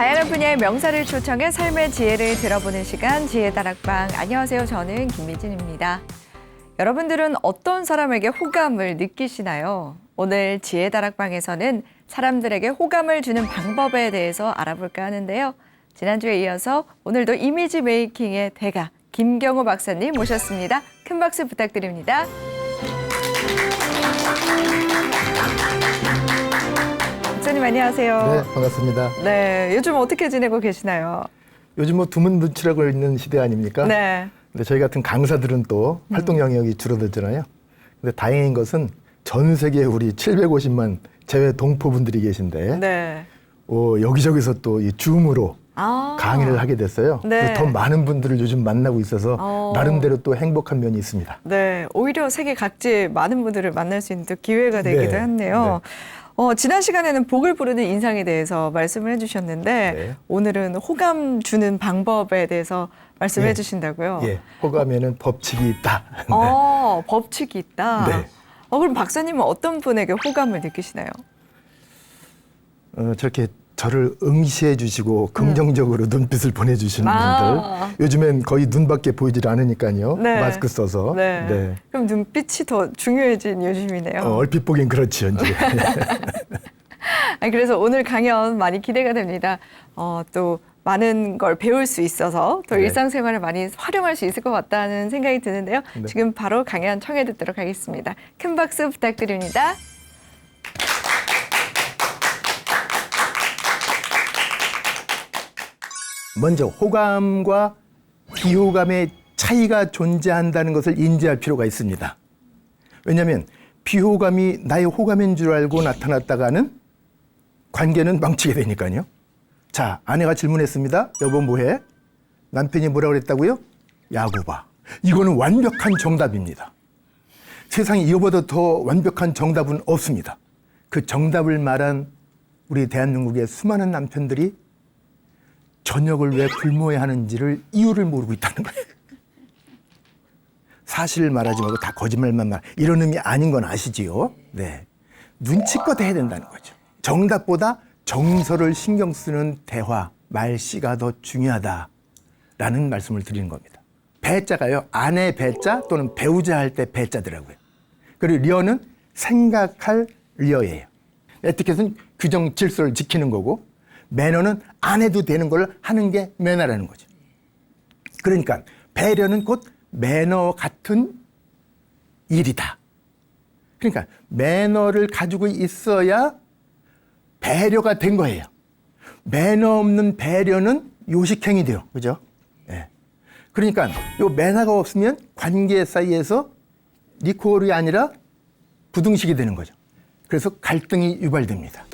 다양한 분야의 명사를 초청해 삶의 지혜를 들어보는 시간 지혜다락방. 안녕하세요. 저는 김미진입니다. 여러분들은 어떤 사람에게 호감을 느끼시나요? 오늘 지혜다락방에서는 사람들에게 호감을 주는 방법에 대해서 알아볼까 하는데요. 지난주에 이어서 오늘도 이미지 메이킹의 대가 김경호 박사님 모셨습니다. 큰 박수 부탁드립니다. 박사님 안녕하세요. 네, 반갑습니다. 네, 요즘 어떻게 지내고 계시나요? 요즘 뭐 두문문출하고 있는 시대 아닙니까? 네. 근데 저희 같은 강사들은 또 활동 영역이 줄어들잖아요. 근데 다행인 것은 전 세계 우리 750만 재외 동포분들이 계신데 네. 여기저기서 또 이 줌으로 강의를 하게 됐어요. 네. 그래서 더 많은 분들을 요즘 만나고 있어서 나름대로 또 행복한 면이 있습니다. 네, 오히려 세계 각지의 많은 분들을 만날 수 있는 또 기회가 되기도 네. 했네요. 지난 시간에는 복을 부르는 인상에 대해서 말씀을 해주셨는데 네. 오늘은 호감 주는 방법에 대해서 말씀해 예. 주신다고요? 예, 호감에는 법칙이 있다. 법칙이 있다. 네. 그럼 박사님은 어떤 분에게 호감을 느끼시나요? 저렇게 저를 응시해 주시고 긍정적으로 눈빛을 보내주시는 분들 요즘엔 거의 눈밖에 보이질 않으니까요. 네. 마스크 써서. 네. 네. 그럼 눈빛이 더 중요해진 요즘이네요. 얼핏 보긴 그렇지요. 이제. 그래서 오늘 강연 많이 기대가 됩니다. 또 많은 걸 배울 수 있어서 더 네. 일상생활을 많이 활용할 수 있을 것 같다는 생각이 드는데요. 네. 지금 바로 강연 청해 듣도록 하겠습니다. 큰 박수 부탁드립니다. 먼저 호감과 비호감의 차이가 존재한다는 것을 인지할 필요가 있습니다. 왜냐하면 비호감이 나의 호감인 줄 알고 나타났다가는 관계는 망치게 되니까요. 자, 아내가 질문했습니다. 여보 뭐해? 남편이 뭐라고 그랬다고요? 야구 봐. 이거는 완벽한 정답입니다. 세상에 이거보다 더 완벽한 정답은 없습니다. 그 정답을 말한 우리 대한민국의 수많은 남편들이 저녁을 왜 굶어야 하는지를 이유를 모르고 있다는 거예요. 사실을 말하지 말고 다 거짓말만 말. 이런 의미 아닌 건 아시지요? 네. 눈치껏 해야 된다는 거죠. 정답보다 정서를 신경 쓰는 대화, 말씨가 더 중요하다라는 말씀을 드리는 겁니다. 배자가요. 아내 배자 또는 배우자 할 때 배자더라고요. 그리고 리어는 생각할 리어예요. 에티켓은 규정 질서를 지키는 거고 매너는 안 해도 되는 걸 하는 게 매너라는 거죠. 그러니까 배려는 곧 매너 같은 일이다. 그러니까 매너를 가지고 있어야 배려가 된 거예요. 매너 없는 배려는 요식행위 돼요. 그죠? 예. 그러니까 요 매너가 없으면 관계 사이에서 리콜이 아니라 부등식이 되는 거죠. 그래서 갈등이 유발됩니다.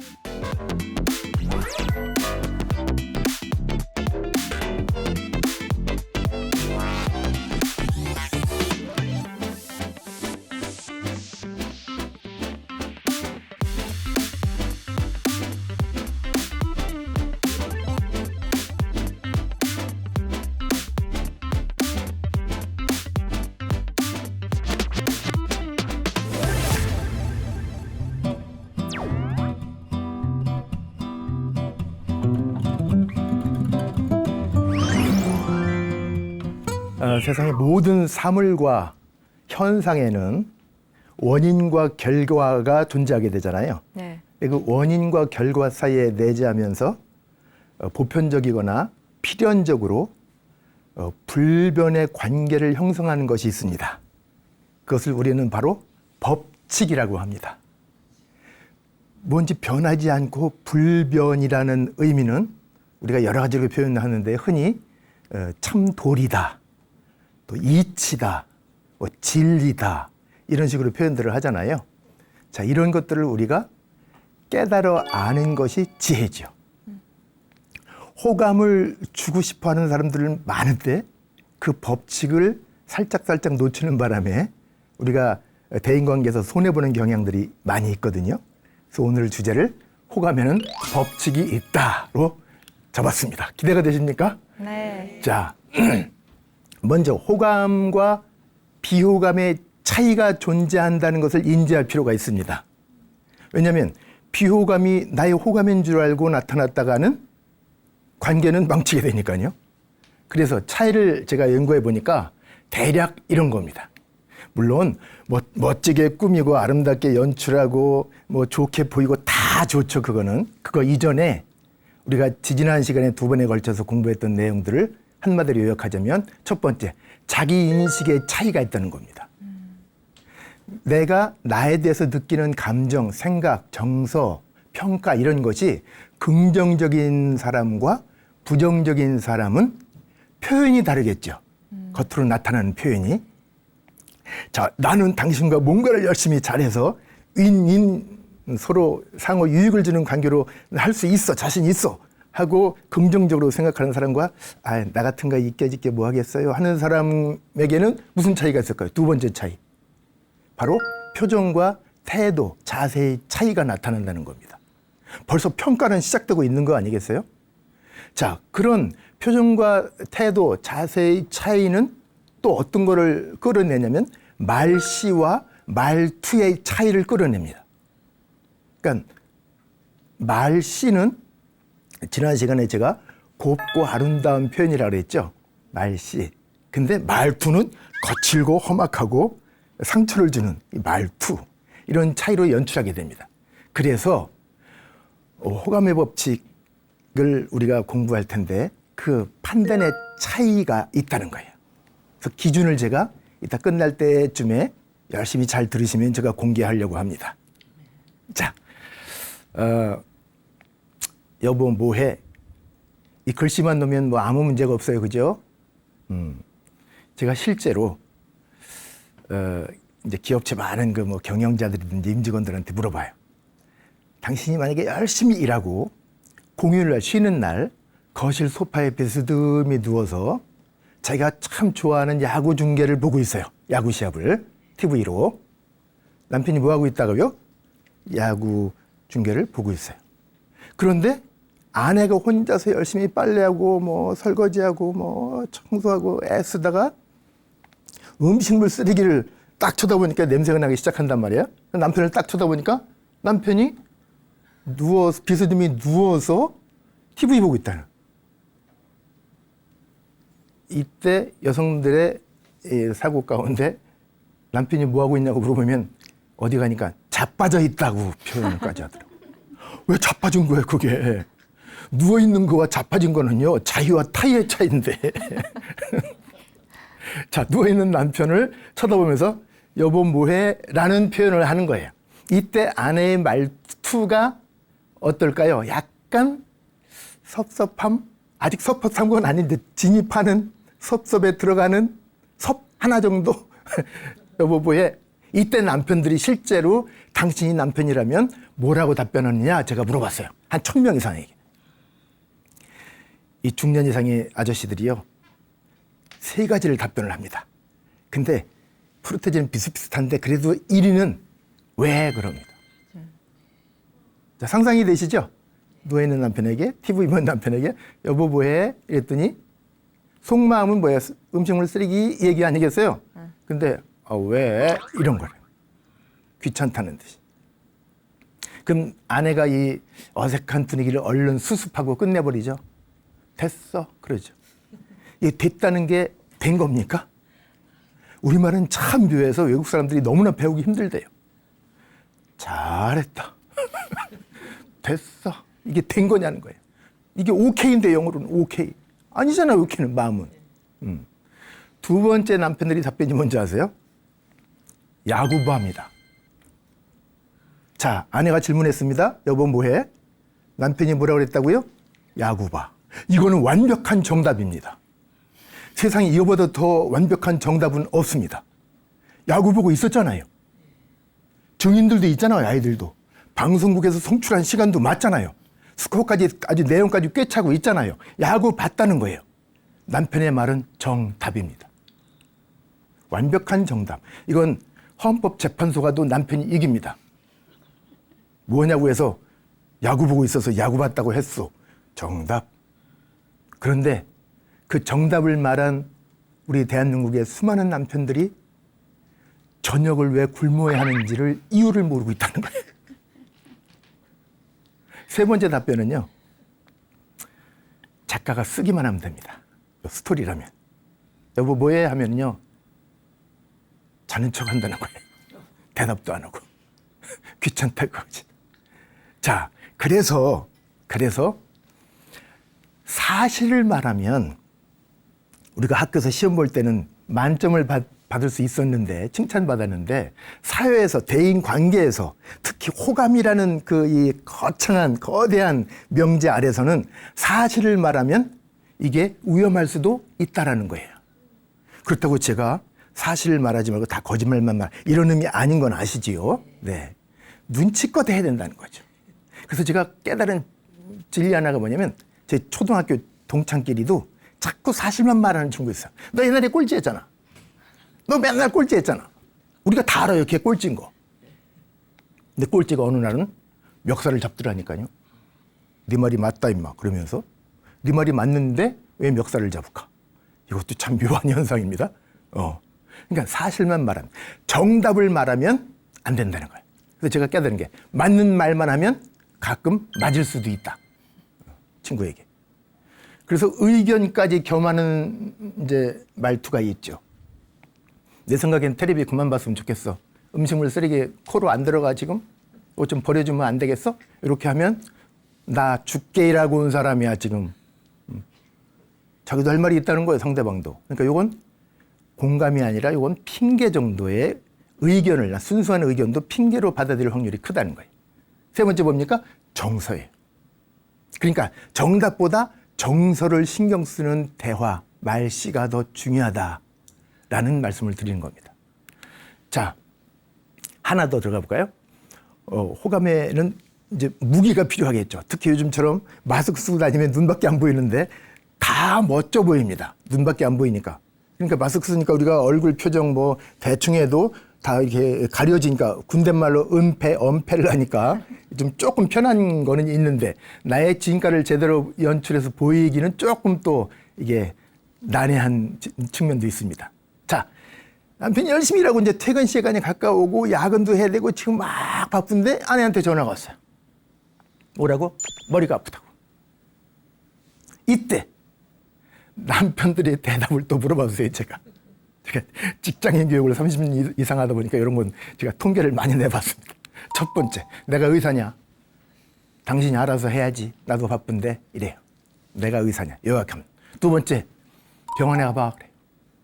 세상의 모든 사물과 현상에는 원인과 결과가 존재하게 되잖아요. 네. 그 원인과 결과 사이에 내재하면서 보편적이거나 필연적으로 불변의 관계를 형성하는 것이 있습니다. 그것을 우리는 바로 법칙이라고 합니다. 뭔지 변하지 않고 불변이라는 의미는 우리가 여러 가지로 표현하는데 흔히 참 도리다, 또 이치다, 진리다 이런 식으로 표현들을 하잖아요. 자, 이런 것들을 우리가 깨달아 아는 것이 지혜죠. 호감을 주고 싶어하는 사람들은 많은데 그 법칙을 살짝 놓치는 바람에 우리가 대인관계에서 손해보는 경향들이 많이 있거든요. 그래서 오늘 주제를 호감에는 법칙이 있다로 잡았습니다. 기대가 되십니까? 네. 자, 먼저 호감과 비호감의 차이가 존재한다는 것을 인지할 필요가 있습니다. 왜냐하면 비호감이 나의 호감인 줄 알고 나타났다가는 관계는 망치게 되니까요. 그래서 차이를 제가 연구해 보니까 대략 이런 겁니다. 물론 멋지게 꾸미고 아름답게 연출하고 좋게 보이고 다 좋죠. 그거 이전에 우리가 지지난 시간에 2번에 걸쳐서 공부했던 내용들을 한마디로 요약하자면 첫 번째, 자기 인식의 차이가 있다는 겁니다. 내가 나에 대해서 느끼는 감정, 생각, 정서, 평가 이런 것이 긍정적인 사람과 부정적인 사람은 표현이 다르겠죠. 겉으로 나타나는 표현이. 자, 나는 당신과 뭔가를 열심히 잘해서 윈윈 서로 상호 유익을 주는 관계로 할 수 있어, 자신 있어 하고 긍정적으로 생각하는 사람과 나 같은 거 이껴짓게 뭐 하겠어요 하는 사람에게는 무슨 차이가 있을까요? 두 번째 차이. 바로 표정과 태도, 자세의 차이가 나타난다는 겁니다. 벌써 평가는 시작되고 있는 거 아니겠어요? 자, 그런 표정과 태도, 자세의 차이는 또 어떤 거를 끌어내냐면 말씨와 말투의 차이를 끌어냅니다. 그러니까 말씨는 지난 시간에 제가 곱고 아름다운 표현이라고 그랬죠. 말씨. 근데 말투는 거칠고 험악하고 상처를 주는 이 말투. 이런 차이로 연출하게 됩니다. 그래서 호감의 법칙을 우리가 공부할 텐데 그 판단의 차이가 있다는 거예요. 그래서 기준을 제가 이따 끝날 때쯤에 열심히 잘 들으시면 제가 공개하려고 합니다. 자, 여보 뭐해? 이 글씨만 넣으면 아무 문제가 없어요, 그죠? 제가 실제로 이제 기업체 많은 경영자들이든지 임직원들한테 물어봐요. 당신이 만약에 열심히 일하고 공휴일날 쉬는 날 거실 소파에 비스듬히 누워서 자기가 참 좋아하는 야구 중계를 보고 있어요. 야구 시합을 TV로. 남편이 뭐 하고 있다고요? 야구 중계를 보고 있어요. 그런데 아내가 혼자서 열심히 빨래하고 설거지하고 청소하고 애쓰다가 음식물 쓰레기를 딱 쳐다보니까 냄새가 나기 시작한단 말이에요. 남편을 딱 쳐다보니까 남편이 비스듬히 누워서 TV 보고 있다는. 이때 여성들의 사고 가운데 남편이 뭐 하고 있냐고 물어보면 어디 가니까 자빠져 있다고 표현까지 하더라고요. 왜 자빠진 거예요, 그게? 누워있는 거와 자빠진 거는요, 자유와 타의의 차이인데. 자, 누워있는 남편을 쳐다보면서 여보 뭐해? 라는 표현을 하는 거예요. 이때 아내의 말투가 어떨까요? 약간 섭섭함? 아직 섭섭한 건 아닌데 진입하는 섭섭에 들어가는 섭 하나 정도? 여보 뭐해? 이때 남편들이 실제로 당신이 남편이라면 뭐라고 답변하느냐 제가 물어봤어요. 한 1000명 이상에게. 이 중년 이상의 아저씨들이요, 3가지를 답변을 합니다. 근데 프로테지는 비슷비슷한데 그래도 1위는 왜 그럽니다. 자, 상상이 되시죠? 누워있는 남편에게, TV 보는 남편에게 여보 뭐해? 이랬더니 속마음은 뭐예요? 음식물 쓰레기 얘기 아니겠어요? 근데 왜? 이런 거예요. 귀찮다는 듯이. 그럼 아내가 이 어색한 분위기를 얼른 수습하고 끝내버리죠. 됐어. 그러죠. 이게 됐다는 게 된 겁니까? 우리말은 참 묘해서 외국 사람들이 너무나 배우기 힘들대요. 잘했다. 됐어. 이게 된 거냐는 거예요. 이게 오케이인데 영어로는 오케이. 아니잖아요, 오케이는 마음은. 두 번째 남편들이 답변이 뭔지 아세요? 야구바입니다. 자, 아내가 질문했습니다. 여보 뭐해? 남편이 뭐라고 그랬다고요? 야구바. 이거는 완벽한 정답입니다. 세상에 이거보다 더 완벽한 정답은 없습니다. 야구 보고 있었잖아요. 증인들도 있잖아요, 아이들도. 방송국에서 송출한 시간도 맞잖아요. 스코어까지 아주 내용까지 꿰차고 있잖아요. 야구 봤다는 거예요. 남편의 말은 정답입니다. 완벽한 정답. 이건 헌법재판소 가도 남편이 이깁니다. 뭐냐고 해서 야구 보고 있어서 야구 봤다고 했어. 정답. 그런데 그 정답을 말한 우리 대한민국의 수많은 남편들이 저녁을 왜 굶어야 하는지를 이유를 모르고 있다는 거예요. 세 번째 답변은요. 작가가 쓰기만 하면 됩니다. 스토리라면. 여보 뭐해? 하면요. 자는 척 한다는 거예요. 대답도 안 하고. 귀찮다고 하지. 자, 그래서 사실을 말하면 우리가 학교에서 시험 볼 때는 만점을 받을 수 있었는데, 칭찬받았는데, 사회에서, 대인 관계에서, 특히 호감이라는 이 거창한, 거대한 명제 아래서는 사실을 말하면 이게 위험할 수도 있다라는 거예요. 그렇다고 제가 사실을 말하지 말고 다 거짓말만 이런 의미 아닌 건 아시지요? 네. 눈치껏 해야 된다는 거죠. 그래서 제가 깨달은 진리 하나가 뭐냐면, 제 초등학교 동창끼리도 자꾸 사실만 말하는 친구 있어요. 너 옛날에 꼴찌했잖아. 너 맨날 꼴찌했잖아. 우리가 다 알아요. 걔 꼴찌인 거. 근데 꼴찌가 어느 날은 멱살을 잡더라니까요. 네 말이 맞다 임마. 그러면서 네 말이 맞는데 왜 멱살을 잡을까? 이것도 참 묘한 현상입니다. 그러니까 사실만 말하면, 정답을 말하면 안 된다는 거예요. 그래서 제가 깨달은 게, 맞는 말만 하면 가끔 맞을 수도 있다. 친구에게. 그래서 의견까지 겸하는 이제 말투가 있죠. 내 생각엔 텔레비 그만 봤으면 좋겠어. 음식물 쓰레기 코로 안 들어가 지금? 이거 좀 버려주면 안 되겠어? 이렇게 하면 나 죽게 일하고 온 사람이야 지금. 자기도 할 말이 있다는 거예요, 상대방도. 그러니까 이건 공감이 아니라 이건 핑계 정도의 의견을, 순수한 의견도 핑계로 받아들일 확률이 크다는 거예요. 세 번째 뭡니까? 정서예요. 그러니까 정답보다 정서를 신경 쓰는 대화, 말씨가 더 중요하다라는 말씀을 드리는 겁니다. 자, 하나 더 들어가 볼까요? 호감에는 이제 무기가 필요하겠죠. 특히 요즘처럼 마스크 쓰고 다니면 눈밖에 안 보이는데 다 멋져 보입니다. 눈밖에 안 보이니까. 그러니까 마스크 쓰니까 우리가 얼굴 표정 뭐 대충 해도 다 이렇게 가려지니까, 군대말로 엄폐를 하니까 좀 조금 편한 거는 있는데, 나의 진가를 제대로 연출해서 보이기는 조금 또 이게 난해한 측면도 있습니다. 자, 남편이 열심히 일하고 이제 퇴근 시간이 가까우고 야근도 해야 되고 지금 막 바쁜데 아내한테 전화가 왔어요. 뭐라고? 머리가 아프다고. 이때 남편들의 대답을 또 물어봐주세요. 제가 직장인 교육을 30년 이상 하다 보니까 이런 건 제가 통계를 많이 내봤습니다. 첫 번째, 내가 의사냐? 당신이 알아서 해야지. 나도 바쁜데. 이래요. 내가 의사냐? 요약하면. 두 번째, 병원에 가봐. 그래요.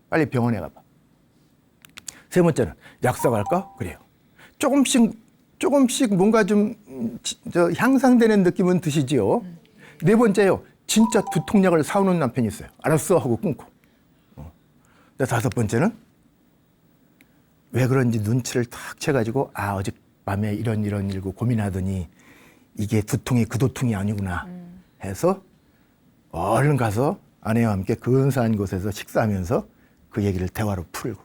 빨리 병원에 가봐. 세 번째는, 약사 갈까? 그래요. 조금씩 뭔가 좀 향상되는 느낌은 드시지요. 네 번째요, 진짜 두통약을 사오는 남편이 있어요. 알았어 하고 끊고. 다섯 번째는 왜 그런지 눈치를 탁 채가지고, 아, 어젯밤에 이런 일고 고민하더니 이게 두통이 그 두통이 아니구나 해서 얼른 가서 아내와 함께 근사한 곳에서 식사하면서 그 얘기를 대화로 풀고.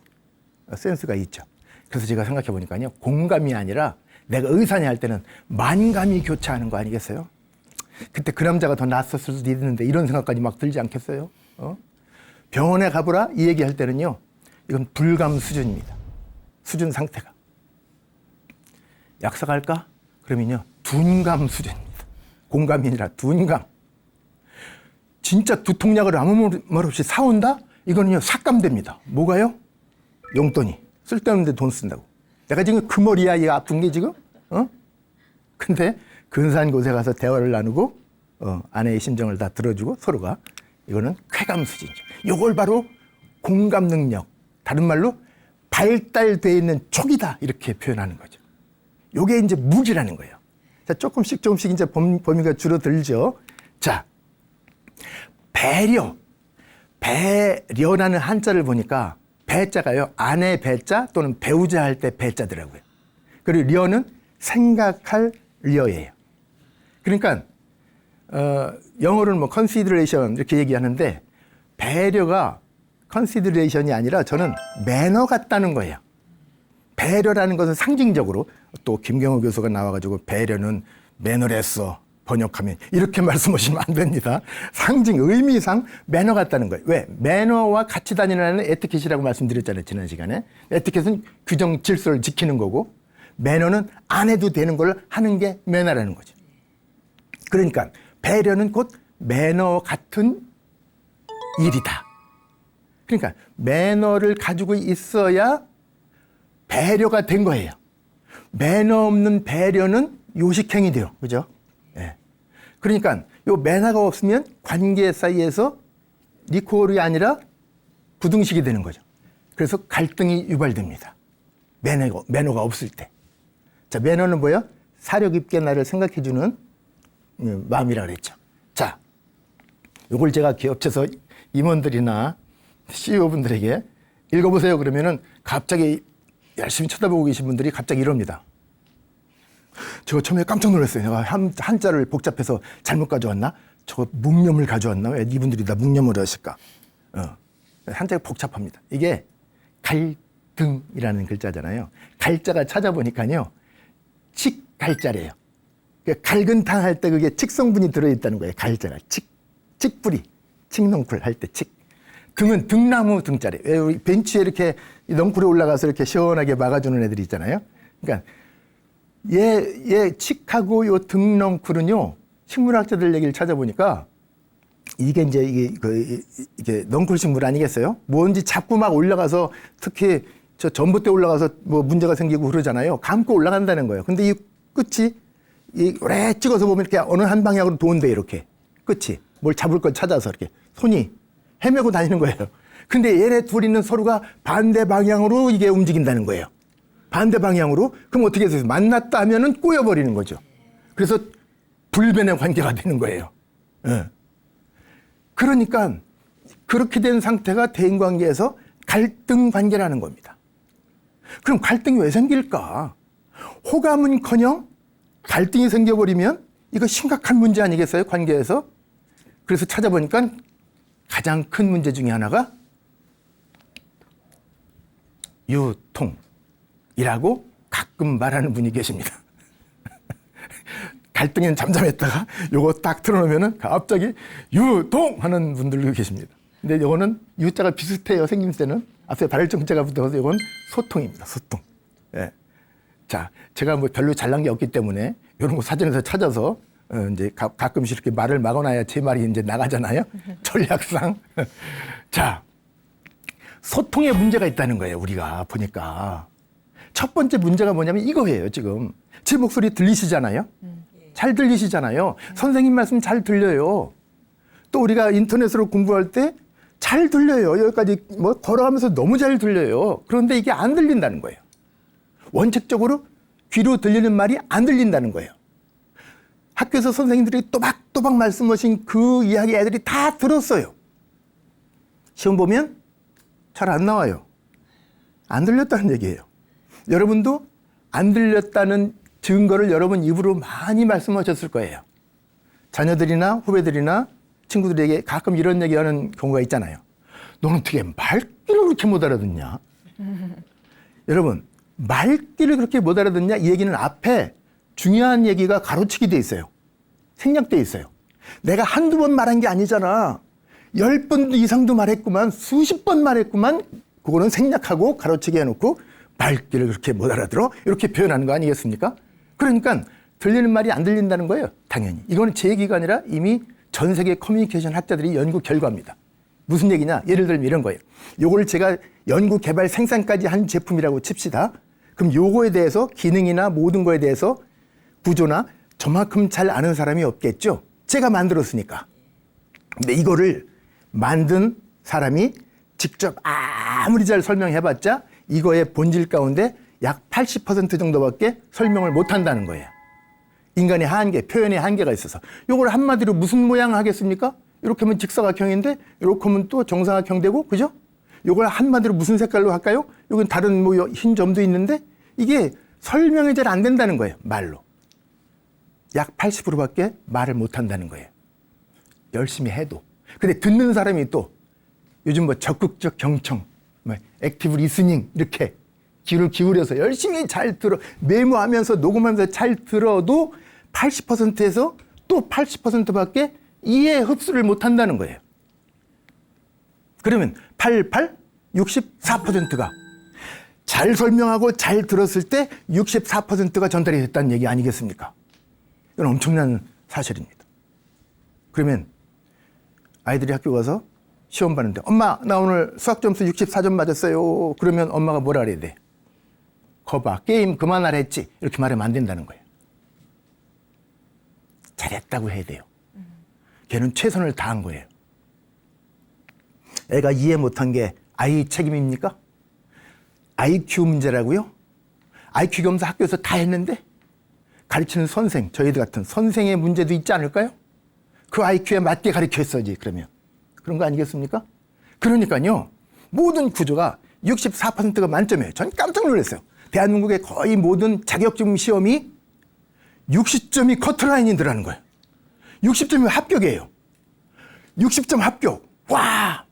센스가 있죠. 그래서 제가 생각해 보니까요, 공감이 아니라 내가 의사냐 할 때는 만감이 교차하는 거 아니겠어요? 그때 그 남자가 더 낫었을 수도 있는데 이런 생각까지 막 들지 않겠어요? 병원에 가보라 이 얘기할 때는요, 이건 불감 수준입니다. 수준 상태가. 약사 갈까? 그러면요, 둔감 수준입니다. 공감이 아니라 둔감. 진짜 두통약을 아무 말 없이 사온다? 이거는요, 삭감됩니다. 뭐가요? 용돈이. 쓸데없는데 돈 쓴다고. 내가 지금 그 머리야, 얘가 아픈 게 지금? 근데 근사한 곳에 가서 대화를 나누고 아내의 심정을 다 들어주고 서로가, 이거는 쾌감 수준이죠. 이걸 바로 공감 능력, 다른 말로 발달되어 있는 촉이다, 이렇게 표현하는 거죠. 이게 이제 무기라는 거예요. 자, 조금씩 이제 범위가 줄어들죠. 자, 배려. 배려라는 한자를 보니까 배자가요, 아내 배자 또는 배우자 할 때 배자더라고요. 그리고 려는 생각할 려예요. 그러니까 영어로는 뭐 consideration 이렇게 얘기하는데, 배려가 consideration이 아니라 저는 매너 같다는 거예요. 배려라는 것은 상징적으로, 또 김경호 교수가 나와가지고 배려는 매너랬어 번역하면 이렇게 말씀하시면 안 됩니다. 상징, 의미상 매너 같다는 거예요. 왜? 매너와 같이 다니는 에티켓이라고 말씀드렸잖아요, 지난 시간에. 에티켓은 규정 질서를 지키는 거고, 매너는 안 해도 되는 걸 하는 게 매너라는 거죠. 그러니까 배려는 곧 매너 같은 일이다. 그러니까 매너를 가지고 있어야 배려가 된 거예요. 매너 없는 배려는 요식행위 돼요. 그죠? 예. 그러니까 요 매너가 없으면 관계 사이에서 리콜이 아니라 부등식이 되는 거죠. 그래서 갈등이 유발됩니다. 매너가 없을 때. 자, 매너는 뭐예요? 사력 있게 나를 생각해주는 마음이라 그랬죠. 자, 요걸 제가 기업체에서 임원들이나 CEO분들에게 읽어보세요. 그러면은 갑자기 열심히 쳐다보고 계신 분들이 갑자기 이럽니다. 저 처음에 깜짝 놀랐어요. 내가 한자를 복잡해서 잘못 가져왔나? 저거 묵념을 가져왔나? 왜 이분들이 다 묵념을 하실까? 한자가 복잡합니다. 이게 갈등이라는 글자잖아요. 갈자가 찾아보니까요. 칡갈자래요. 갈근탕 할 때 그게 칡성분이 들어있다는 거예요. 갈자가. 칡뿌리. 칡넝쿨 할 때 칡. 등은 등나무 등자래. 왜 우리 벤치에 이렇게 넝쿨에 올라가서 이렇게 시원하게 막아주는 애들이 있잖아요. 그러니까 얘 칡하고 요 등넝쿨은요. 식물학자들 얘기를 찾아보니까 이게 이제 이게 넝쿨 식물 아니겠어요? 뭔지 자꾸 막 올라가서 특히 저 전봇대 올라가서 뭐 문제가 생기고 그러잖아요. 감고 올라간다는 거예요. 근데 이 끝이 오래 찍어서 보면 이렇게 어느 한 방향으로 도는데 이렇게 끝이 뭘 잡을 걸 찾아서 이렇게 손이 헤매고 다니는 거예요. 근데 얘네 둘이는 서로가 반대 방향으로 이게 움직인다는 거예요. 반대 방향으로. 그럼 어떻게 해서 만났다 하면은 꼬여버리는 거죠. 그래서 불변의 관계가 되는 거예요. 예. 그러니까 그렇게 된 상태가 대인관계에서 갈등 관계라는 겁니다. 그럼 갈등이 왜 생길까? 호감은커녕 갈등이 생겨버리면 이거 심각한 문제 아니겠어요? 관계에서. 그래서 찾아보니까 가장 큰 문제 중에 하나가 유통이라고 가끔 말하는 분이 계십니다. 갈등에는 잠잠했다가 요거 딱 틀어놓으면은 갑자기 유통하는 분들도 계십니다. 근데 요거는 유자가 비슷해요. 생김새는. 앞에 발정자가 붙어서 요건 소통입니다. 소통. 예. 자, 제가 뭐 별로 잘난 게 없기 때문에 이런 거 사전에서 찾아서 이제 가끔씩 이렇게 말을 막아놔야 제 말이 이제 나가잖아요. 전략상. 자, 소통에 문제가 있다는 거예요. 우리가 보니까. 첫 번째 문제가 뭐냐면 이거예요. 지금 제 목소리 들리시잖아요. 잘 들리시잖아요. 선생님 말씀 잘 들려요. 또 우리가 인터넷으로 공부할 때 잘 들려요. 여기까지 뭐 걸어가면서 너무 잘 들려요. 그런데 이게 안 들린다는 거예요. 원칙적으로 귀로 들리는 말이 안 들린다는 거예요. 학교에서 선생님들이 또박또박 말씀하신 그 이야기 애들이 다 들었어요. 시험 보면 잘 안 나와요. 안 들렸다는 얘기예요. 여러분도 안 들렸다는 증거를 여러분 입으로 많이 말씀하셨을 거예요. 자녀들이나 후배들이나 친구들에게 가끔 이런 얘기하는 경우가 있잖아요. 너는 어떻게 말귀를 그렇게 못 알아듣냐? 여러분, 말귀를 그렇게 못 알아듣냐? 이 얘기는 앞에 중요한 얘기가 가로치기 돼 있어요. 생략돼 있어요. 내가 한두 번 말한 게 아니잖아. 10번 이상도 말했구만. 수십 번 말했구만. 그거는 생략하고 가로치기 해놓고 말귀를 그렇게 못 알아들어? 이렇게 표현하는 거 아니겠습니까? 그러니까 들리는 말이 안 들린다는 거예요. 당연히. 이거는 제 얘기가 아니라 이미 전 세계 커뮤니케이션 학자들이 연구 결과입니다. 무슨 얘기냐? 예를 들면 이런 거예요. 요걸 제가 연구 개발 생산까지 한 제품이라고 칩시다. 그럼 요거에 대해서 기능이나 모든 거에 대해서 구조나 저만큼 잘 아는 사람이 없겠죠. 제가 만들었으니까. 근데 이거를 만든 사람이 직접 아무리 잘 설명해봤자 이거의 본질 가운데 약 80% 정도밖에 설명을 못 한다는 거예요. 인간의 한계, 표현의 한계가 있어서. 요걸 한마디로 무슨 모양 하겠습니까? 이렇게 하면 직사각형인데 이렇게 하면 또 정사각형 되고, 그죠? 요걸 한마디로 무슨 색깔로 할까요? 여긴 다른 뭐 흰 점도 있는데 이게 설명이 잘 안 된다는 거예요. 말로. 약 80%밖에 말을 못 한다는 거예요. 열심히 해도. 근데 듣는 사람이 또 요즘 뭐 적극적 경청, 뭐 액티브 리스닝 이렇게 귀를 기울여서 열심히 잘 들어, 메모하면서 녹음하면서 잘 들어도 80%에서 또 80%밖에 이해 흡수를 못 한다는 거예요. 그러면 64%가 잘 설명하고 잘 들었을 때 64%가 전달이 됐다는 얘기 아니겠습니까? 이건 엄청난 사실입니다. 그러면 아이들이 학교 가서 시험 봤는데 엄마 나 오늘 수학 점수 64점 맞았어요. 그러면 엄마가 뭐라 그래야 돼? 거봐 게임 그만하라 했지. 이렇게 말하면 안 된다는 거예요. 잘했다고 해야 돼요. 걔는 최선을 다한 거예요. 애가 이해 못한 게 아이 책임입니까? IQ 문제라고요? IQ 검사 학교에서 다 했는데 가르치는 선생, 저희들 같은 선생의 문제도 있지 않을까요? 그 IQ에 맞게 가르쳤어야지 그러면. 그런 거 아니겠습니까? 그러니까요. 모든 구조가 64%가 만점이에요. 전 깜짝 놀랐어요. 대한민국의 거의 모든 자격증 시험이 60점이 커트라인이더라는 거예요. 60점이 합격이에요. 60점 합격. 와!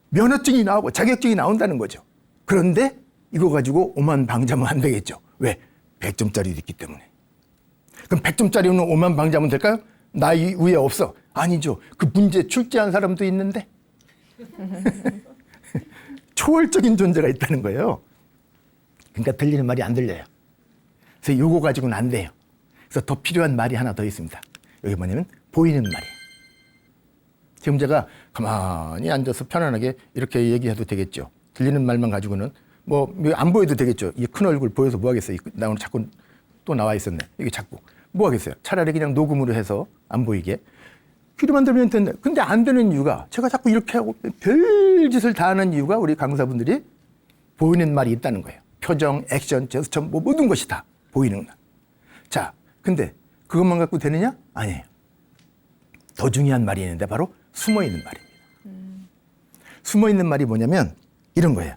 면허증이 나오고 자격증이 나온다는 거죠. 그런데 이거 가지고 오만방자면 안 되겠죠. 왜? 100점짜리도 있기 때문에. 그럼 100점짜리는 오만방자면 될까요? 나이 위에 없어. 아니죠. 그 문제 출제한 사람도 있는데. 초월적인 존재가 있다는 거예요. 그러니까 들리는 말이 안 들려요. 그래서 요거 가지고는 안 돼요. 그래서 더 필요한 말이 하나 더 있습니다. 여기 뭐냐면 보이는 말이에요. 지금 제가 가만히 앉아서 편안하게 이렇게 얘기해도 되겠죠. 들리는 말만 가지고는 뭐 안 보여도 되겠죠. 이 큰 얼굴 보여서 뭐 하겠어요. 나 오늘 자꾸 또 나와 있었네. 이게 자꾸 뭐 하겠어요. 차라리 그냥 녹음으로 해서 안 보이게. 귀로만 들으면 된다. 근데 안 되는 이유가 제가 자꾸 이렇게 하고 별짓을 다 하는 이유가 우리 강사분들이 보이는 말이 있다는 거예요. 표정, 액션, 제스처 뭐 모든 것이 다 보이는 말. 자, 근데 그것만 갖고 되느냐? 아니에요. 더 중요한 말이 있는데 바로 숨어있는 말입니다. 숨어있는 말이 뭐냐면 이런 거예요.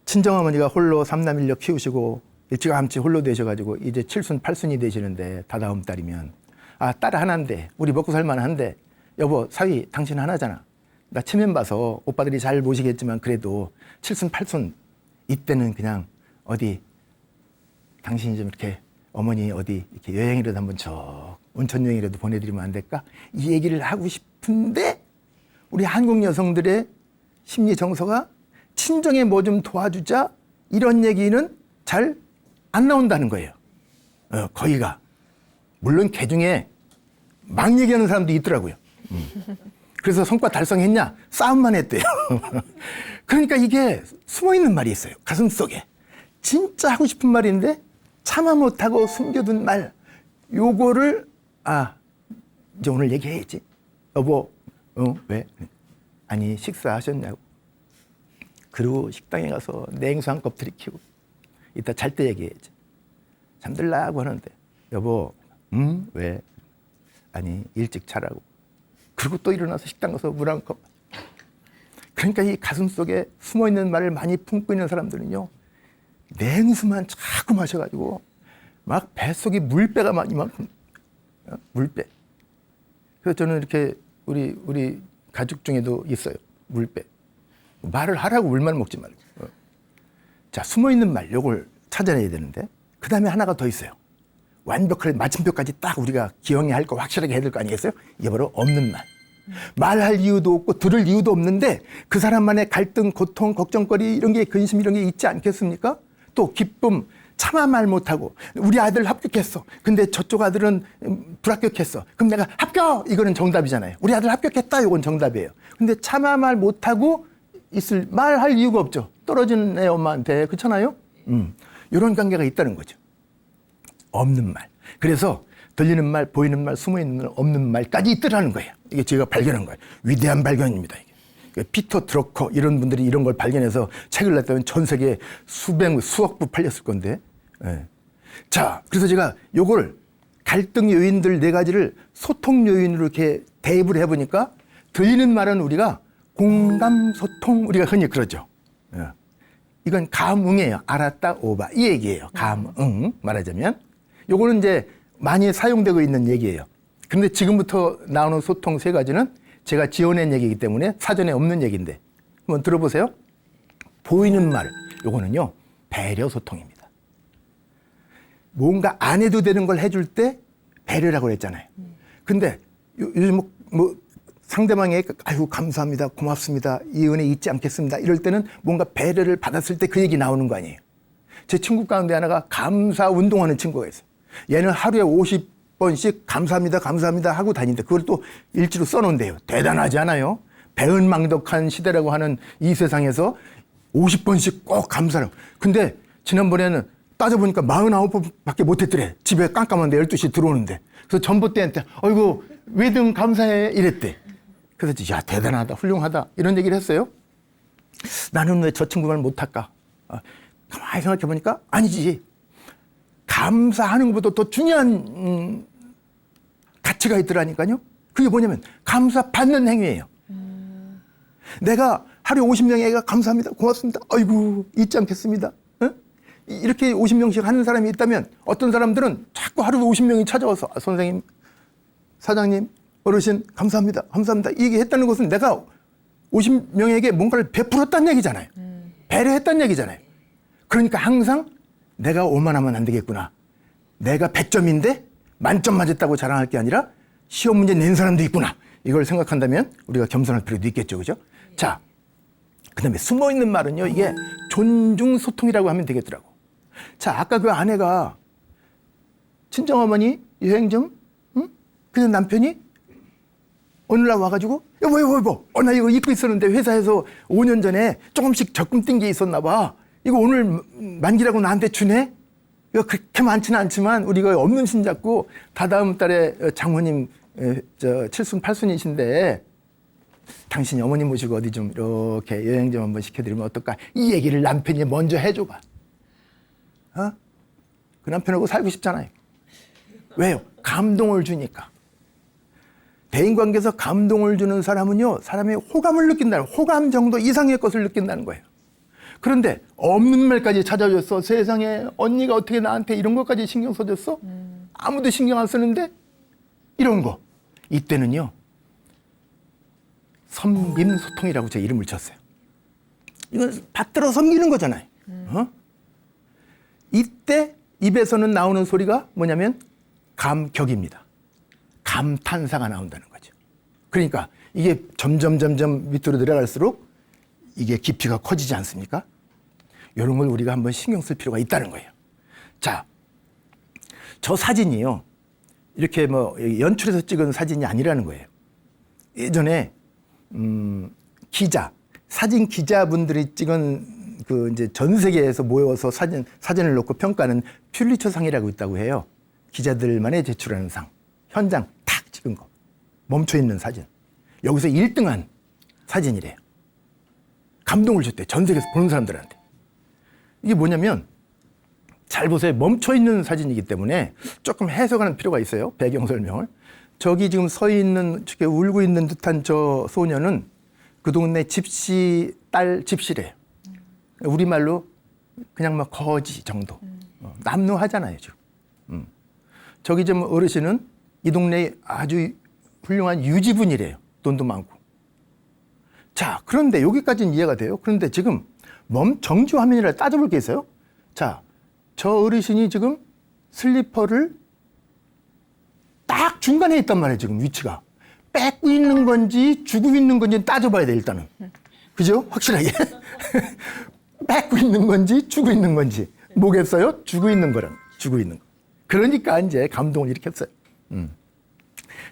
친정어머니가 홀로 삼남일녀 키우시고 일찌감치 홀로 되셔가지고 이제 7순 8순이 되시는데 다다음 달이면 아, 딸 하나인데 우리 먹고 살만한데 여보 사위 당신 하나잖아. 나 체면 봐서 오빠들이 잘 모시겠지만 그래도 7순 8순 이때는 그냥 어디 당신이 좀 이렇게 어머니 어디 이렇게 여행이라도 한번 저 온천 여행이라도 보내드리면 안 될까? 이 얘기를 하고 싶은데 우리 한국 여성들의 심리 정서가 친정에 뭐 좀 도와주자 이런 얘기는 잘 안 나온다는 거예요. 거의가. 물론 개 중에 막 얘기하는 사람도 있더라고요. 그래서 성과 달성했냐? 싸움만 했대요. 그러니까 이게 숨어있는 말이 있어요. 가슴 속에. 진짜 하고 싶은 말인데 참아 못하고 숨겨둔 말. 요거를 이제 오늘 얘기해야지. 여보 왜? 아니 식사하셨냐고. 그리고 식당에 가서 냉수 한 컵 들이키고 이따 잘 때 얘기해야지. 잠들라고 하는데 여보 왜? 아니 일찍 자라고. 그리고 또 일어나서 식당 가서 물 한 컵. 그러니까 이 가슴 속에 숨어있는 말을 많이 품고 있는 사람들은요. 냉수만 자꾸 마셔가지고 막 뱃속에 물배가 막 이만큼 물배. 그래서 저는 이렇게 우리 가족 중에도 있어요. 물배. 말을 하라고 물만 먹지 말고. 자, 숨어있는 말 요걸 찾아내야 되는데 그 다음에 하나가 더 있어요. 완벽하게 마침표까지 딱 우리가 기억해야 할 거 확실하게 해야 될 거 아니겠어요? 이게 바로 없는 말. 말할 이유도 없고 들을 이유도 없는데 그 사람만의 갈등, 고통, 걱정거리 이런 게 근심 이런 게 있지 않겠습니까? 또 기쁨, 차마 말 못하고 우리 아들 합격했어. 근데 저쪽 아들은 불합격했어. 그럼 내가 합격! 이거는 정답이잖아요. 우리 아들 합격했다. 이건 정답이에요. 근데 차마 말 못하고 말할 이유가 없죠. 떨어지는 애 엄마한테. 그렇잖아요? 이런 관계가 있다는 거죠. 없는 말. 그래서 들리는 말, 보이는 말, 숨어있는 말, 없는 말까지 있더라는 거예요. 이게 제가 발견한 거예요. 위대한 발견입니다. 이게. 피터 드러커 이런 분들이 이런 걸 발견해서 책을 냈다면 전 세계에 수억 부 팔렸을 건데. 네. 자, 그래서 제가 요걸 갈등 요인들 4가지를 소통 요인으로 이렇게 대입을 해보니까 들리는 말은 우리가 공감, 소통 우리가 흔히 그러죠. 네. 이건 감응이에요. 알았다, 오바 이 얘기예요. 감응 말하자면. 요거는 이제 많이 사용되고 있는 얘기예요. 그런데 지금부터 나오는 소통 3가지는 제가 지어낸 얘기이기 때문에 사전에 없는 얘기인데 한번 들어보세요. 보이는 말, 요거는요 배려 소통입니다. 뭔가 안 해도 되는 걸 해줄 때 배려라고 했잖아요. 근데 요즘 뭐 상대방에게 아유 감사합니다, 고맙습니다, 이 은혜 잊지 않겠습니다 이럴 때는 뭔가 배려를 받았을 때 그 얘기 나오는 거 아니에요. 제 친구 가운데 하나가 감사 운동하는 친구가 있어요. 얘는 하루에 50번씩 감사합니다, 감사합니다 하고 다니는데 그걸 또 일지로 써놓은대요. 대단하지 않아요? 배은망덕한 시대라고 하는 이 세상에서 50번씩 꼭 감사를. 근데 지난번에는 따져보니까 49번밖에 못했더래. 집에 깜깜한데 12시 들어오는데. 그래서 전봇대한테 어이구 왜든 감사해 이랬대. 그래서 야 대단하다 훌륭하다 이런 얘기를 했어요. 나는 왜 저 친구 말 못할까? 가만히 생각해보니까 아니지. 감사하는 것보다 더 중요한 가치가 있더라니까요. 그게 뭐냐면 감사받는 행위예요. 내가 하루에 50명에게 감사합니다. 고맙습니다. 아이고 잊지 않겠습니다. 어? 이렇게 50명씩 하는 사람이 있다면 어떤 사람들은 자꾸 하루에 50명이 찾아와서 선생님, 사장님, 어르신 감사합니다. 감사합니다. 이 얘기했다는 것은 내가 50명에게 뭔가를 베풀었다는 얘기잖아요. 배려했다는 얘기잖아요. 그러니까 항상 내가 오만하면 안 되겠구나. 내가 100점인데 만점 맞았다고 자랑할 게 아니라 시험 문제 낸 사람도 있구나. 이걸 생각한다면 우리가 겸손할 필요도 있겠죠. 그죠? 자, 그 다음에 숨어있는 말은요. 이게 존중소통이라고 하면 되겠더라고. 자, 아까 그 아내가 친정어머니 여행 좀? 응? 근데 남편이 어느 날 와가지고 여보 나 이거 입고 있었는데 회사에서 5년 전에 조금씩 적금 뜬 게 있었나 봐. 이거 오늘 만기라고 나한테 주네? 이거 그렇게 많지는 않지만 우리가 없는 신잡고 다다음 달에 장모님 칠순 팔순이신데 당신이 어머니 모시고 어디 좀 이렇게 여행 좀 한번 시켜드리면 어떨까? 이 얘기를 남편이 먼저 해줘봐. 어? 그 남편하고 살고 싶잖아요. 왜요? 감동을 주니까. 대인관계에서 감동을 주는 사람은요, 사람의 호감을 느낀다는, 호감 정도 이상의 것을 느낀다는 거예요. 그런데 없는 말까지 찾아줬어. 세상에 언니가 어떻게 나한테 이런 것까지 신경 써줬어? 아무도 신경 안 쓰는데 이런 거. 이때는요, 섬김소통이라고 제 이름을 쳤어요. 이건 받들어 섬기는 거잖아요. 어? 이때 입에서는 나오는 소리가 뭐냐면 감격입니다. 감탄사가 나온다는 거죠. 그러니까 이게 점점 밑으로 내려갈수록 이게 깊이가 커지지 않습니까? 이런 걸 우리가 한번 신경 쓸 필요가 있다는 거예요. 자, 저 사진이요. 이렇게 뭐 연출해서 찍은 사진이 아니라는 거예요. 예전에 사진 기자분들이 찍은 그 이제 전 세계에서 모여서 사진을 놓고 평가하는 퓰리처상이라고 있다고 해요. 기자들만의 제출하는 상. 현장 탁 찍은 거. 멈춰 있는 사진. 여기서 1등한 사진이래요. 감동을 줬대. 전 세계에서 보는 사람들한테. 이게 뭐냐면 잘 보세요. 멈춰 있는 사진이기 때문에 조금 해석하는 필요가 있어요. 배경 설명을. 저기 지금 서 있는, 저게 울고 있는 듯한 저 소녀는 그 동네 집시래요. 우리말로 그냥 막 거지 정도. 남루하잖아요, 지금. 저기 좀 어르신은 이 동네에 아주 훌륭한 유지분이래요. 돈도 많고. 자, 그런데 여기까지는 이해가 돼요. 그런데 지금 정지 화면이라 따져볼 게 있어요. 자, 저 어르신이 지금 슬리퍼를 딱 중간에 있단 말이에요. 지금 위치가. 뺏고 있는 건지 주고 있는 건지 따져봐야 돼, 일단은. 그죠? 확실하게. 뺏고 있는 건지 주고 있는 건지. 뭐겠어요? 주고 있는 거랑 주고 있는 거. 그러니까 이제 감동을 일으켰어요.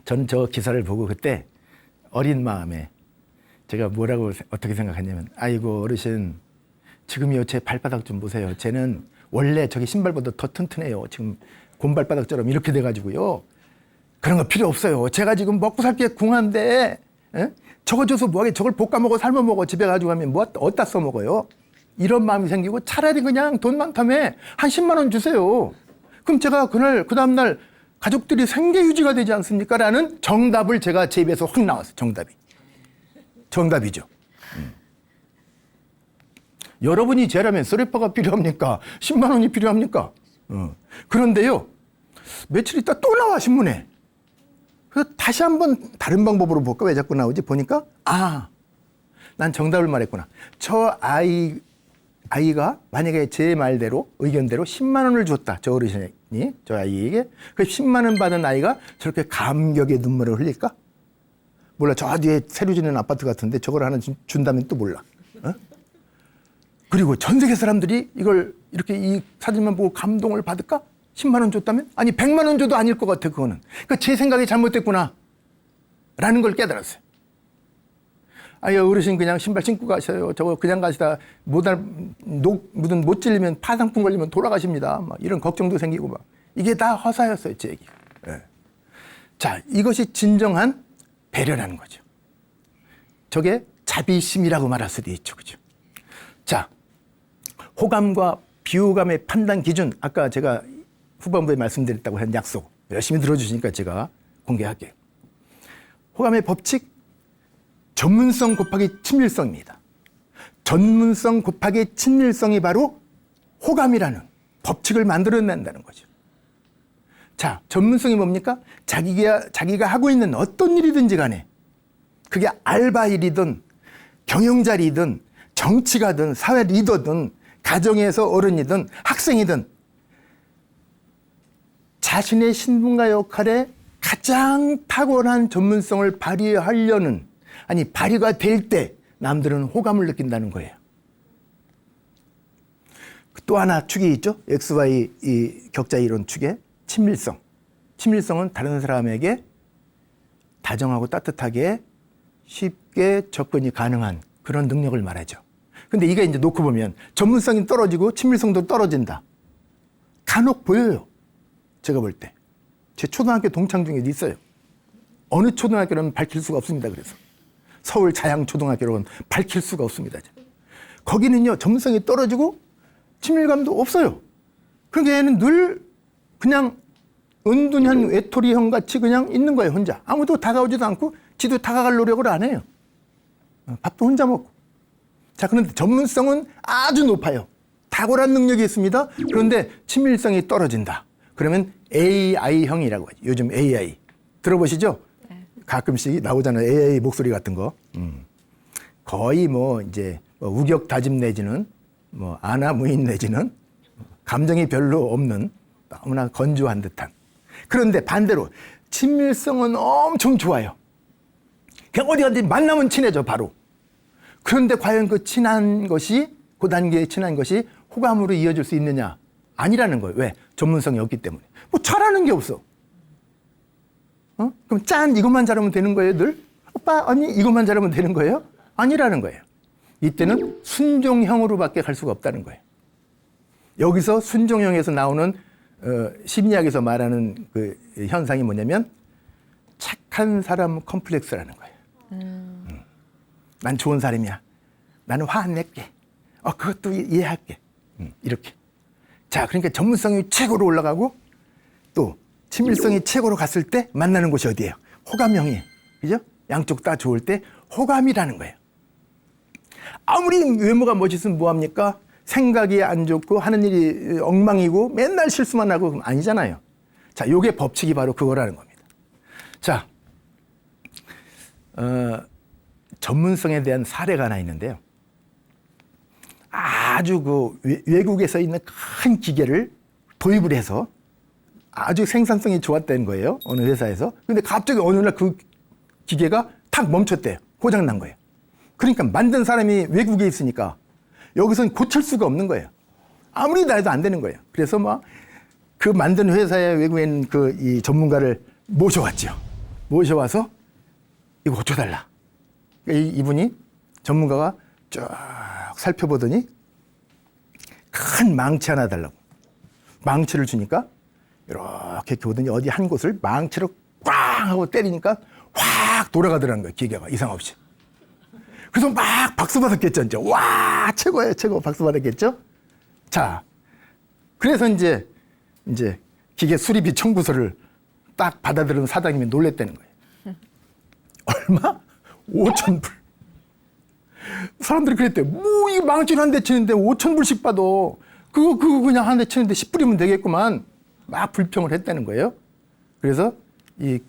저는 저 기사를 보고 그때 어린 마음에 제가 뭐라고 어떻게 생각했냐면, 아이고 어르신 지금요 제 발바닥 좀 보세요. 쟤는 원래 저기 신발보다 더 튼튼해요. 지금 곰발바닥처럼 이렇게 돼가지고요. 그런 거 필요 없어요. 제가 지금 먹고 살 게 궁한데 저거 줘서 뭐하게, 저걸 볶아 먹어 삶아 먹어 집에 가지고 가면 뭐 어디다 써 먹어요. 이런 마음이 생기고 차라리 그냥 돈 많다며 한 10만 원 주세요. 그럼 제가 그 다음날 가족들이 생계 유지가 되지 않습니까? 라는 정답을 제가 제 입에서 확 나왔어요. 정답이죠. 여러분이 제라면 슬리퍼가 필요합니까? 10만 원이 필요합니까? 그런데요, 며칠 있다 또 나와, 신문에. 그래서 다시 한번 다른 방법으로 볼까? 왜 자꾸 나오지? 보니까, 난 정답을 말했구나. 저 아이가 만약에 제 말대로, 의견대로 10만 원을 줬다. 저 어르신이, 저 아이에게. 그 10만 원 받은 아이가 저렇게 감격의 눈물을 흘릴까? 몰라. 저 뒤에 새로 짓는 아파트 같은데 저걸 하나 준다면 또 몰라. 어? 그리고 전 세계 사람들이 이걸 이렇게 이 사진만 보고 감동을 받을까? 10만 원 줬다면? 아니 100만 원 줘도 아닐 것 같아 그거는. 그러니까 제 생각이 잘못됐구나 라는 걸 깨달았어요. 아유 어르신 그냥 신발 신고 가셔요. 저거 그냥 가시다 무슨 못 찔리면 파상풍 걸리면 돌아가십니다. 막 이런 걱정도 생기고 막 이게 다 허사였어요 제 얘기. 예. 자 이것이 진정한 배려라는 거죠. 저게 자비심이라고 말할 수도 있죠, 그죠? 자 호감과 비호감의 판단 기준 아까 제가 후반부에 말씀드렸다고 한 약속 열심히 들어주시니까 제가 공개할게요. 호감의 법칙 전문성 곱하기 친밀성입니다. 전문성 곱하기 친밀성이 바로 호감이라는 법칙을 만들어낸다는 거죠. 자, 전문성이 뭡니까? 자기가 하고 있는 어떤 일이든지 간에 그게 알바 일이든 경영자리든 정치가든 사회 리더든 가정에서 어른이든 학생이든 자신의 신분과 역할에 가장 탁월한 전문성을 발휘하려는 아니 발휘가 될 때 남들은 호감을 느낀다는 거예요. 또 하나 축이 있죠. XY 이 격자 이론 축에 친밀성. 친밀성은 다른 사람에게 다정하고 따뜻하게 쉽게 접근이 가능한 그런 능력을 말하죠. 근데 이게 이제 놓고 보면 전문성이 떨어지고 친밀성도 떨어진다. 간혹 보여요. 제가 볼 때. 제 초등학교 동창 중에도 있어요. 어느 초등학교는 밝힐 수가 없습니다. 그래서. 서울 자양초등학교로는 밝힐 수가 없습니다. 거기는요, 전문성이 떨어지고 친밀감도 없어요. 그러니까 얘는 늘 그냥 은둔한 외톨이형 같이 그냥 있는 거예요, 혼자. 아무도 다가오지도 않고 지도 다가갈 노력을 안 해요. 밥도 혼자 먹고. 자, 그런데 전문성은 아주 높아요. 탁월한 능력이 있습니다. 그런데 친밀성이 떨어진다. 그러면 AI형이라고 하죠. 요즘 AI. 들어보시죠? 네. 가끔씩 나오잖아요. AI 목소리 같은 거. 거의 이제 우격다짐 내지는 아나무인 내지는 감정이 별로 없는 너무나 건조한 듯한. 그런데 반대로 친밀성은 엄청 좋아요. 그냥 어디 가든지 만나면 친해져 바로. 그런데 과연 그 친한 것이 그 단계의 친한 것이 호감으로 이어질 수 있느냐? 아니라는 거예요. 왜? 전문성이 없기 때문에. 잘하는 게 없어. 그럼 짠 이것만 잘하면 되는 거예요, 늘? 오빠, 언니 이것만 잘하면 되는 거예요? 아니라는 거예요. 이때는 순종형으로밖에 갈 수가 없다는 거예요. 여기서 순종형에서 나오는 심리학에서 말하는 그 현상이 뭐냐면 착한 사람 컴플렉스라는 거예요. 난 좋은 사람이야. 나는 화 안 낼게. 그것도 이해할게. 이렇게. 자, 그러니까 전문성이 최고로 올라가고 또 친밀성이 최고로 갔을 때 만나는 곳이 어디예요? 호감형이에요. 그죠? 양쪽 다 좋을 때 호감이라는 거예요. 아무리 외모가 멋있으면 뭐합니까? 생각이 안 좋고 하는 일이 엉망이고 맨날 실수만 하고 그럼 아니잖아요. 자, 요게 법칙이 바로 그거라는 겁니다. 자, 전문성에 대한 사례가 하나 있는데요. 아주 외국에서 있는 큰 기계를 도입을 해서 아주 생산성이 좋았다는 거예요. 어느 회사에서. 근데 갑자기 어느 날 그 기계가 탁 멈췄대요. 고장 난 거예요. 그러니까 만든 사람이 외국에 있으니까 여기서는 고칠 수가 없는 거예요. 아무리 다 해도 안 되는 거예요. 그래서 그 만든 회사의 외국에 있는 이 전문가를 모셔왔죠. 모셔와서 이거 고쳐달라. 이분이 전문가가 쭉 살펴보더니 큰 망치 하나 달라고. 망치를 주니까 이렇게 보더니 어디 한 곳을 망치로 꽝 하고 때리니까 확 돌아가더라는 거예요. 기계가 이상 없이. 그래서 막 박수 받았겠죠. 이제 와 최고예요, 최고 박수 받았겠죠. 자, 그래서 이제 기계 수리비 청구서를 딱 받아들은 사장님이 놀랬다는 거예요. 얼마? 5,000불. 사람들이 그랬대요. 이 망치를 한 대 치는데 5,000불씩 받아. 그거 그냥 한 대 치는데 10불이면 되겠구만. 막 불평을 했다는 거예요. 그래서 이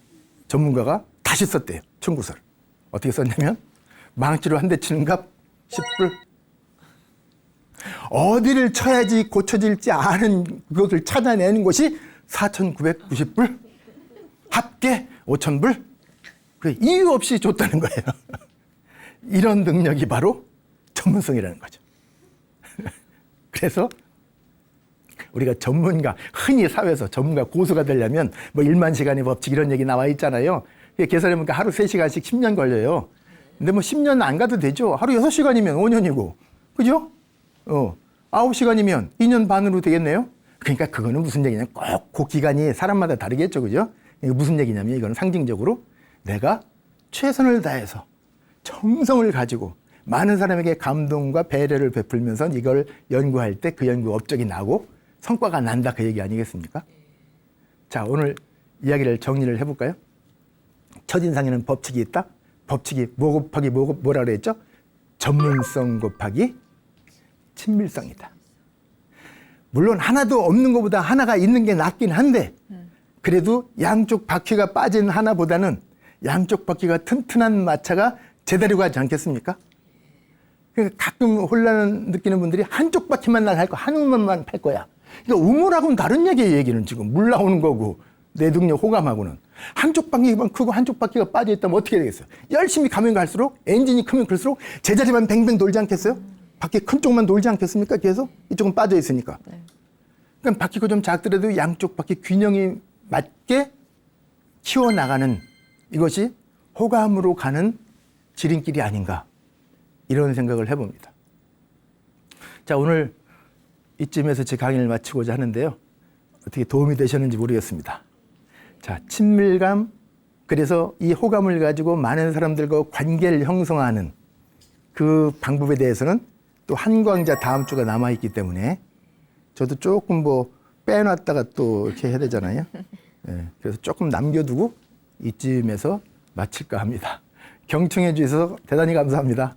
전문가가 다시 썼대요. 청구서를. 어떻게 썼냐면 망치로 한 대 치는 값 10불. 어디를 쳐야지 고쳐질지 아는 그것을 찾아내는 것이 4,990불. 합계 5,000불. 그래, 이유 없이 줬다는 거예요. 이런 능력이 바로 전문성이라는 거죠. 그래서 우리가 전문가, 흔히 사회에서 전문가 고수가 되려면 뭐 1만 시간의 법칙 이런 얘기 나와 있잖아요. 계산해보니까 하루 3시간씩 10년 걸려요. 근데 뭐 10년 안 가도 되죠. 하루 6시간이면 5년이고. 그죠? 9시간이면 2년 반으로 되겠네요. 그러니까 그거는 무슨 얘기냐면 꼭 그 기간이 사람마다 다르겠죠. 그죠? 이거 무슨 얘기냐면 이거는 상징적으로 내가 최선을 다해서 정성을 가지고 많은 사람에게 감동과 배려를 베풀면서 이걸 연구할 때 그 연구 업적이 나고 성과가 난다 그 얘기 아니겠습니까? 자, 오늘 이야기를 정리를 해볼까요? 첫인상에는 법칙이 있다. 법칙이 뭐 곱하기 뭐라 그랬죠? 전문성 곱하기 친밀성이다. 물론 하나도 없는 것보다 하나가 있는 게 낫긴 한데 그래도 양쪽 바퀴가 빠진 하나보다는 양쪽 바퀴가 튼튼한 마차가 제대로 가지 않겠습니까? 그러니까 가끔 혼란을 느끼는 분들이 한쪽 바퀴만 날 할 거, 한우만만 팔 거야. 그러니까 우물하고는 다른 얘기예요, 얘기는 지금. 물 나오는 거고, 내동력 호감하고는. 한쪽 바퀴만 크고 한쪽 바퀴가 빠져있다면 어떻게 되겠어요? 열심히 가면 갈수록, 엔진이 크면 클수록 제자리만 뱅뱅 돌지 않겠어요? 바퀴 큰 쪽만 돌지 않겠습니까? 계속? 이쪽은 빠져있으니까. 그러니까 바퀴가 좀 작더라도 양쪽 바퀴 균형이 맞게 키워나가는 이것이 호감으로 가는 지름길이 아닌가. 이런 생각을 해봅니다. 자, 오늘 이쯤에서 제 강의를 마치고자 하는데요. 어떻게 도움이 되셨는지 모르겠습니다. 자, 친밀감, 그래서 이 호감을 가지고 많은 사람들과 관계를 형성하는 그 방법에 대해서는 또 한 강좌 다음 주가 남아있기 때문에 저도 조금 뭐 빼놨다가 또 이렇게 해야 되잖아요. 네, 그래서 조금 남겨두고 이쯤에서 마칠까 합니다. 경청해 주셔서 대단히 감사합니다.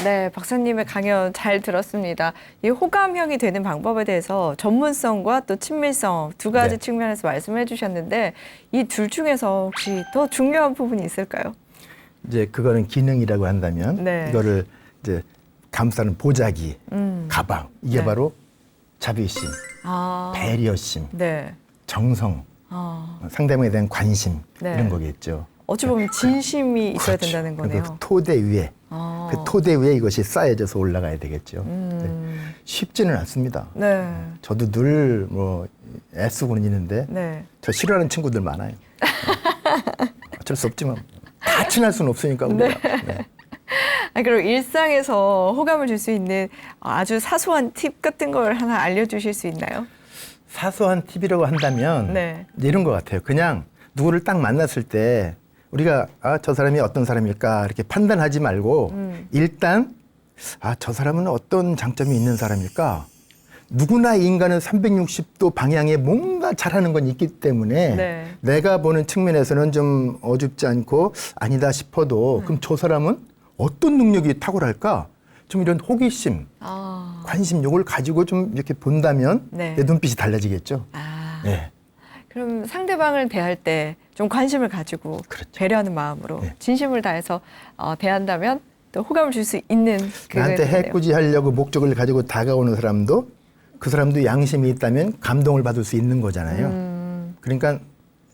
네, 박사님의 강연 잘 들었습니다. 이 호감형이 되는 방법에 대해서 전문성과 또 친밀성 두 가지 네. 측면에서 말씀해 주셨는데 이 둘 중에서 혹시 더 중요한 부분이 있을까요? 이제 그거는 기능이라고 한다면 네. 이거를 이제 감싸는 보자기, 가방 이게 네. 바로 자비심, 아, 배려심, 네. 정성, 상대방에 대한 관심 네. 이런 거겠죠. 어찌 보면 진심이 있어야 그렇죠. 된다는 거네요. 그 토대 위에 아. 그 토대 위에 이것이 쌓여져서 올라가야 되겠죠. 네. 쉽지는 않습니다. 네. 저도 늘 뭐 애쓰고는 있는데 네. 저 싫어하는 친구들 많아요. 어쩔 수 없지만 다 친할 수는 없으니까 우리가. 네. 아, 그럼 일상에서 호감을 줄 수 있는 아주 사소한 팁 같은 걸 하나 알려주실 수 있나요? 사소한 팁이라고 한다면 네. 이런 것 같아요. 그냥 누구를 딱 만났을 때 우리가 저 사람이 어떤 사람일까 이렇게 판단하지 말고 일단 저 사람은 어떤 장점이 있는 사람일까? 누구나 인간은 360도 방향에 뭔가 잘하는 건 있기 때문에 네. 내가 보는 측면에서는 좀 어줍지 않고 아니다 싶어도 그럼 저 사람은 어떤 능력이 탁월할까? 좀 이런 호기심, 관심 요걸 가지고 좀 이렇게 본다면 네. 내 눈빛이 달라지겠죠. 네. 그럼 상대방을 대할 때 좀 관심을 가지고 그렇죠. 배려하는 마음으로 네. 진심을 다해서 대한다면 또 호감을 줄 수 있는 나한테 그거겠네요. 해코지하려고 목적을 가지고 다가오는 사람도 그 사람도 양심이 있다면 감동을 받을 수 있는 거잖아요. 그러니까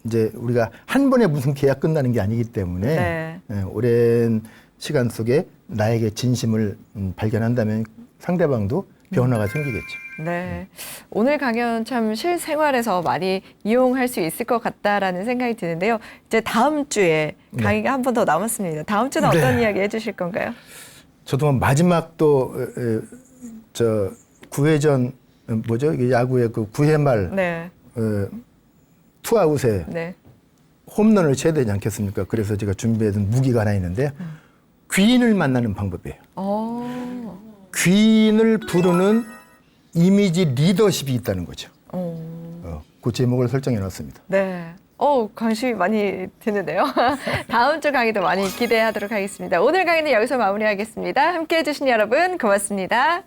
이제 우리가 한 번에 무슨 계약 끝나는 게 아니기 때문에 네. 오랜 시간 속에 나에게 진심을 발견한다면 상대방도 변화가 생기겠죠. 네. 오늘 강연 참 실생활에서 많이 이용할 수 있을 것 같다라는 생각이 드는데요. 이제 다음 주에 강의가 한 번 더 남았습니다. 다음 주는 어떤 이야기 해주실 건가요? 저도 마지막 또 저 9회전 뭐죠? 이게 야구의 그 9회 말 네. 투아웃에 네. 홈런을 쳐야 되지 않겠습니까? 그래서 제가 준비해둔 무기가 하나 있는데 귀인을 만나는 방법이에요. 귀인을 부르는 이미지 리더십이 있다는 거죠. 그 제목을 설정해 놨습니다. 네. 관심이 많이 드는데요. 다음 주 강의도 많이 기대하도록 하겠습니다. 오늘 강의는 여기서 마무리하겠습니다. 함께해 주신 여러분 고맙습니다.